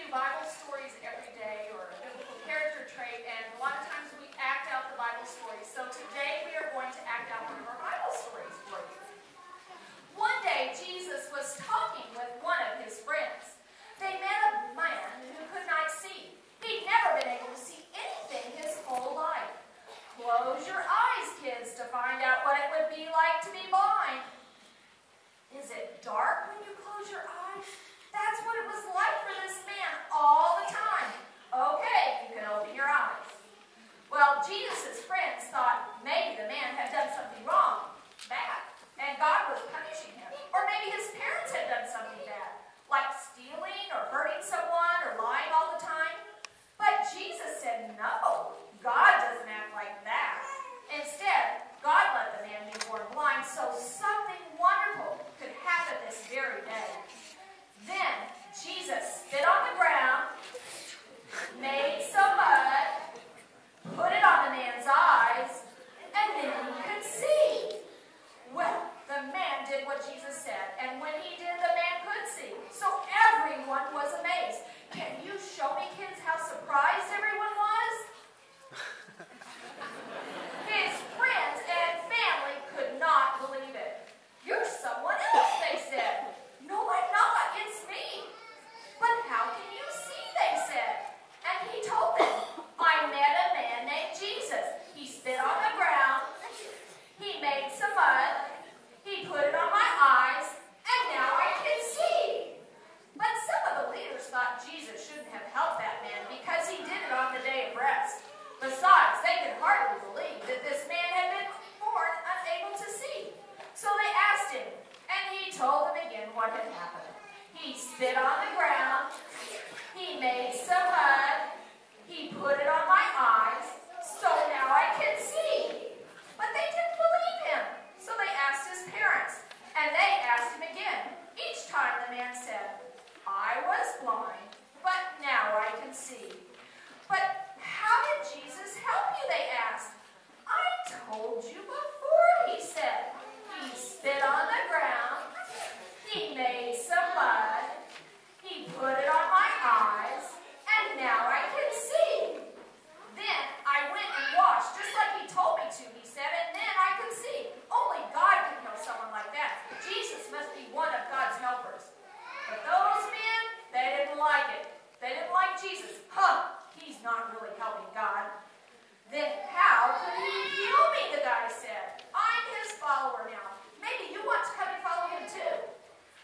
do Bible stories every day, or a biblical character trait, and a lot of times we act out the Bible stories. So today we are going to act out one of our Bible stories for you. One day, Jesus was talking with one of his friends. They met a man who could not see. He'd never been able to see anything his whole life. Close your eyes, kids, to find out what it would be like to be blind. Is it dark when you close your eyes? That's what it was like for this man all the time. Okay, you can open your eyes. Well, Jesus' friends thought maybe the man had done something wrong, bad, and God was punishing him. Or maybe his parents had done something bad, like stealing or hurting someone or lying all the time. But Jesus said, no, God doesn't act like that. Instead, God let the man be born blind so something wonderful could happen this very day. Then Jesus spit on the ground, made some mud, put it on the man's eyes, and then he could see. Well, the man did what Jesus said, and when he did, the man could see. So everyone was amazed. Can you show me, kids, how surprised everyone was? His friends and family could not believe it. You're someone else, they said. No, I'm not. It's me. But how can you see, they said. And he told them, I met a man named Jesus. He spit on the ground. He made some mud. He put it on my eyes. And now I can see. But some of the leaders thought Jesus shouldn't have helped that man because he did it on the day of rest. Besides, they could hardly believe that this man had been born unable to see. So they asked him, and he told them again what had happened. He spit on the ground, he made some mud, he put it on my eyes, so now I can see. But they didn't believe him, so they asked his parents, and they asked him again. Each time the man said, I was blind, but now I can see. But how did Jesus help you, they asked. I told you before, he said. He spit on the ground, he made some mud, he put it on my eyes, and now I can see. Then I went and washed, just like he told me to, he said, and then I could see. Only God can heal someone like that. Jesus must be one of God's helpers. But those men, they didn't like it. They didn't like Jesus. He's not really helping God. Then how could he heal me, the guy said. I'm his follower now. Maybe you want to come and follow him too.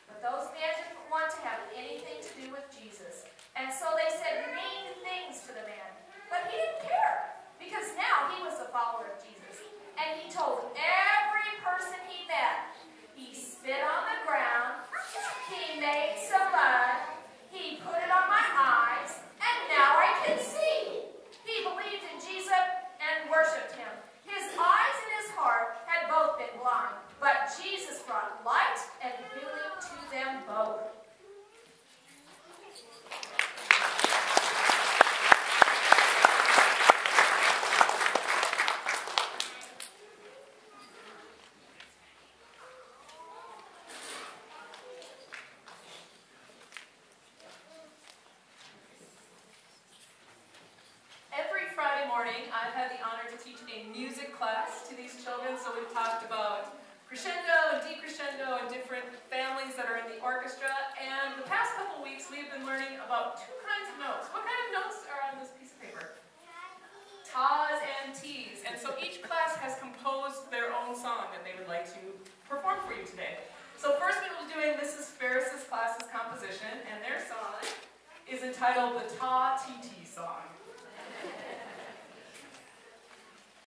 But those men didn't want to have anything to do with Jesus. And so they said mean things to the man. But he didn't care, because now he was a follower of Jesus. And he told every person he met, he spit on the ground, he made some mud, he put it on my eyes, and now I can see. He believed in Jesus and worshipped him. His eyes and his heart had both been blind, but Jesus brought light and healing to them both. I've had the honor to teach a music class to these children, so we've talked about crescendo and decrescendo and different families that are in the orchestra, and the past couple weeks we've been learning about two kinds of notes. What kind of notes are on this piece of paper? Tas and Ts, and so each class has composed their own song that they would like to perform for you today. So first we will be doing Mrs. Ferris's class's composition, and their song is entitled The Ta Ti Ti.